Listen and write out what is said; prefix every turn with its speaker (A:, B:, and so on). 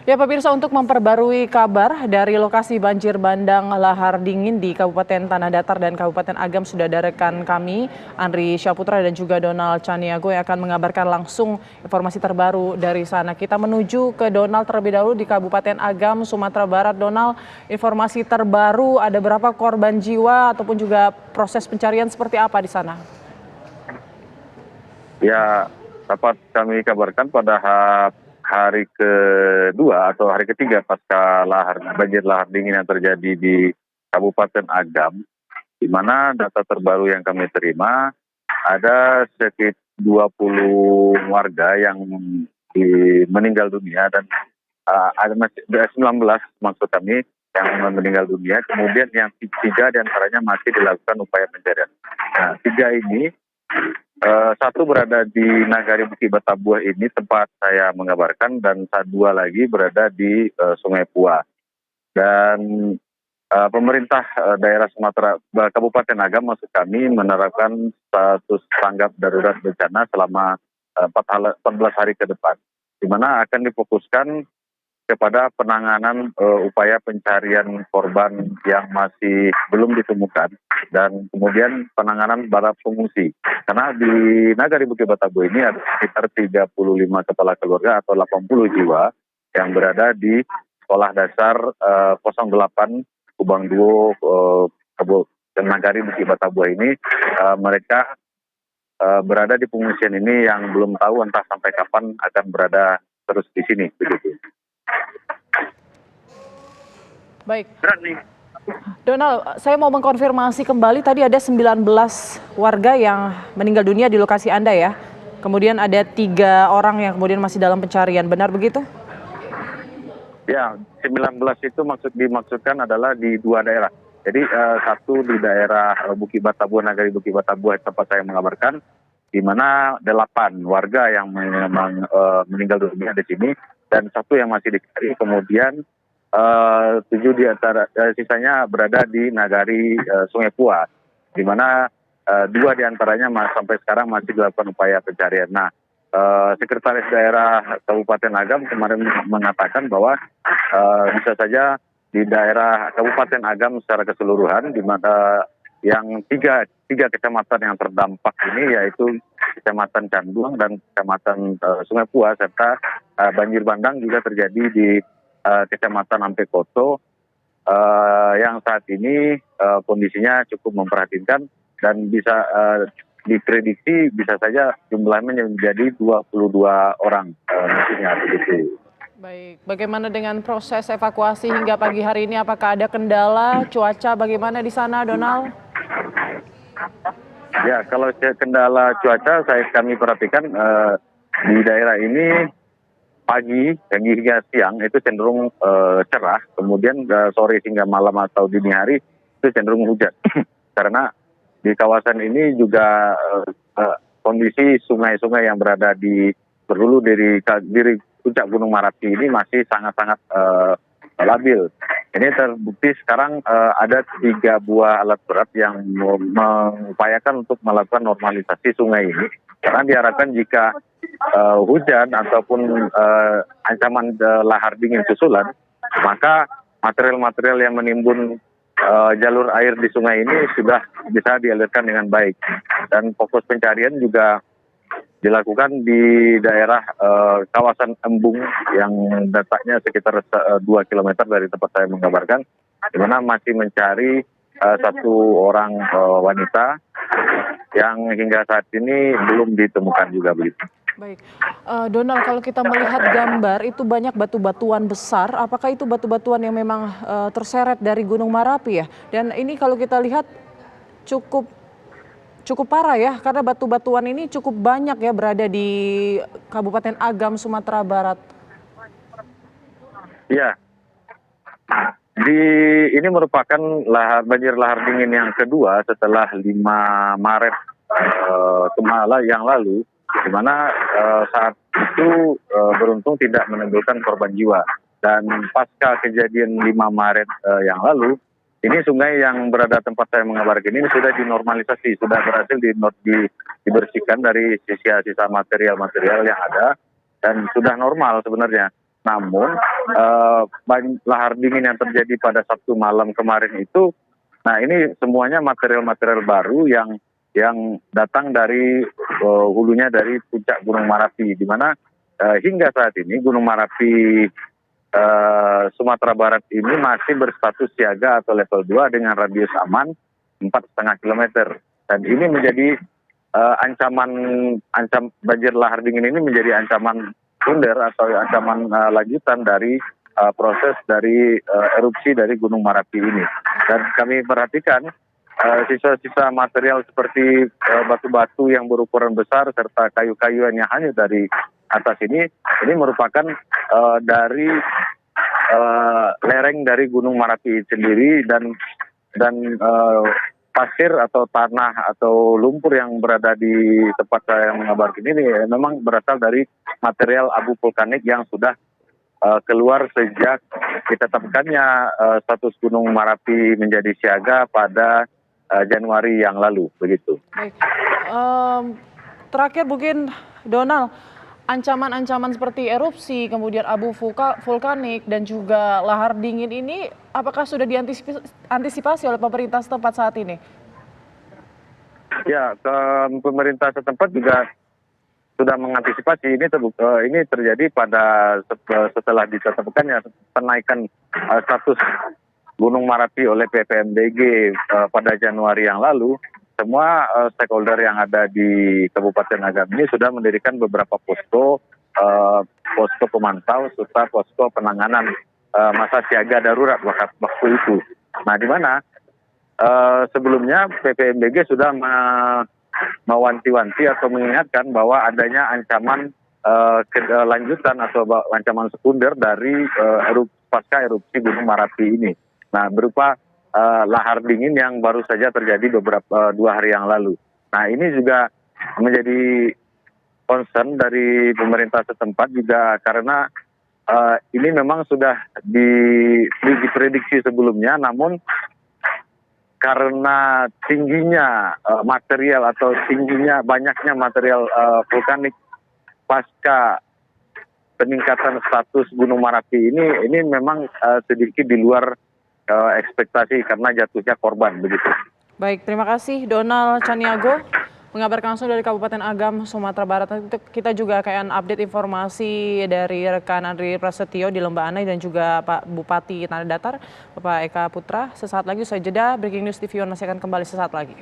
A: Ya pemirsa, untuk memperbarui kabar dari lokasi banjir bandang lahar dingin di Kabupaten Tanah Datar dan Kabupaten Agam sudah ada rekan kami, Andri Syaputra dan juga Donald Caniago yang akan mengabarkan langsung informasi terbaru dari sana. Kita menuju ke Donald terlebih dahulu di Kabupaten Agam, Sumatera Barat. Donald, informasi terbaru ada berapa korban jiwa ataupun juga proses pencarian seperti apa di sana?
B: Ya, dapat kami kabarkan pada hari kedua atau hari ketiga pasca banjir lahar dingin yang terjadi di Kabupaten Agam, di mana data terbaru yang kami terima ada sekitar 20 warga yang meninggal dunia dan ada 19 maksud kami yang meninggal dunia, kemudian yang tiga diantaranya masih dilakukan upaya pencarian. Nah, tiga ini satu berada di Nagari Bukit Batabuah ini tempat saya mengabarkan, dan dua lagi berada di Sungai Pua. Dan pemerintah daerah Sumatera Kabupaten Agam maksud kami menerapkan status tanggap darurat bencana selama 14 hari ke depan, di mana akan difokuskan kepada penanganan upaya pencarian korban yang masih belum ditemukan dan kemudian penanganan para pengungsi. Karena di Nagari Bukit Batabuah ini ada sekitar 35 kepala keluarga atau 80 jiwa yang berada di sekolah dasar 08 Kubang Duo dan Nagari Bukit Batabuah ini. Mereka berada di pengungsian ini yang belum tahu entah sampai kapan akan berada terus di sini begitu.
A: Baik. Donald, saya mau mengkonfirmasi kembali, tadi ada 19 warga yang meninggal dunia di lokasi Anda ya. Kemudian ada 3 orang yang kemudian masih dalam pencarian, benar begitu?
B: Ya, 19 itu dimaksudkan adalah di 2 daerah. Jadi satu di daerah Bukit Batabuah, Nagari Bukit Batabuah tempat saya mengabarkan, di mana 8 warga yang memang meninggal dunia di sini dan satu yang masih dicari. Kemudian 7 di antara sisanya berada di Nagari Sungai Pua, di mana 2 di antaranya sampai sekarang masih dilakukan upaya pencarian. Nah, Sekretaris Daerah Kabupaten Agam kemarin mengatakan bahwa bisa saja di daerah Kabupaten Agam secara keseluruhan, di mana yang tiga kecamatan yang terdampak ini yaitu Kecamatan Canduang dan Kecamatan Sungai Pua, serta banjir bandang juga terjadi di Kecamatan Ampekoto yang saat ini kondisinya cukup memprihatinkan dan bisa diprediksi bisa saja jumlahnya menjadi 22 orang nantinya begitu.
A: Baik, bagaimana dengan proses evakuasi hingga pagi hari ini? Apakah ada kendala cuaca bagaimana di sana, Donald?
B: Ya, kalau kendala cuaca kami perhatikan di daerah ini pagi hingga siang itu cenderung cerah, kemudian sore hingga malam atau dini hari itu cenderung hujan. Karena di kawasan ini juga kondisi sungai-sungai yang berada di berhulu dari puncak Gunung Marapi ini masih sangat-sangat labil. Ini terbukti sekarang ada 3 buah alat berat yang mengupayakan untuk melakukan normalisasi sungai ini. Karena diharapkan jika hujan ataupun ancaman lahar dingin susulan, maka material-material yang menimbun jalur air di sungai ini sudah bisa dialirkan dengan baik. Dan fokus pencarian juga dilakukan di daerah kawasan Embung yang datanya sekitar 2 km dari tempat saya mengabarkan, di mana masih mencari satu orang wanita yang hingga saat ini belum ditemukan juga begitu.
A: Baik, Donald, kalau kita melihat gambar itu banyak batu-batuan besar, apakah itu batu-batuan yang memang terseret dari Gunung Marapi ya? Dan ini kalau kita lihat cukup parah ya, karena batu-batuan ini cukup banyak ya berada di Kabupaten Agam, Sumatera Barat.
B: Ya, ini merupakan banjir lahar dingin yang kedua setelah 5 Maret yang lalu, di mana saat itu beruntung tidak menimbulkan korban jiwa. Dan pasca kejadian 5 Maret yang lalu, ini sungai yang berada tempat saya mengabarkan ini sudah dinormalisasi, sudah berhasil dibersihkan dari sisa-sisa material-material yang ada dan sudah normal sebenarnya. Namun lahar dingin yang terjadi pada Sabtu malam kemarin itu, nah ini semuanya material-material baru yang datang dari hulunya dari puncak Gunung Merapi, di mana hingga saat ini Gunung Merapi Sumatera Barat ini masih berstatus siaga atau level 2 dengan radius aman 4,5 kilometer. Dan ini menjadi ancaman banjir lahar dingin ini menjadi ancaman sekunder atau ancaman lanjutan dari proses dari erupsi dari Gunung Merapi ini. Dan kami perhatikan sisa-sisa material seperti batu-batu yang berukuran besar serta kayu-kayu yang hanyut dari atas ini merupakan dari lereng dari Gunung Merapi sendiri, dan pasir atau tanah atau lumpur yang berada di tempat saya mengabarkan ini memang berasal dari material abu vulkanik yang sudah keluar sejak ditetapkannya status Gunung Merapi menjadi siaga pada Januari yang lalu, begitu.
A: Baik. Terakhir mungkin Donald, ancaman-ancaman seperti erupsi, kemudian abu vulkanik dan juga lahar dingin ini apakah sudah diantisipasi oleh pemerintah setempat saat ini?
B: Ya, pemerintah setempat juga sudah mengantisipasi ini terjadi setelah ditetapkannya kenaikan status Gunung Merapi oleh PVMBG pada Januari yang lalu. Semua stakeholder yang ada di Kabupaten Agam ini sudah mendirikan beberapa posko pemantau serta posko penanganan masa siaga darurat waktu itu. Nah, di mana sebelumnya PVMBG sudah mewanti-wanti atau mengingatkan bahwa adanya ancaman lanjutan atau ancaman sekunder dari pasca erupsi Gunung Merapi ini. Nah, berupa lahar dingin yang baru saja terjadi 2 hari yang lalu. Nah, ini juga menjadi concern dari pemerintah setempat juga karena ini memang sudah diprediksi sebelumnya, namun karena tingginya material atau banyaknya material vulkanik pasca peningkatan status Gunung Merapi ini memang sedikit di luar ekspektasi karena jatuhnya korban, begitu.
A: Baik, terima kasih Donald Caniago mengabarkan langsung dari Kabupaten Agam, Sumatera Barat. Kita juga akan update informasi dari rekan Andri Prasetyo di Lembah Anai dan juga Pak Bupati Tanah Datar, Bapak Eka Putra. Sesaat lagi usai jeda, Breaking News TV masih akan kembali sesaat lagi.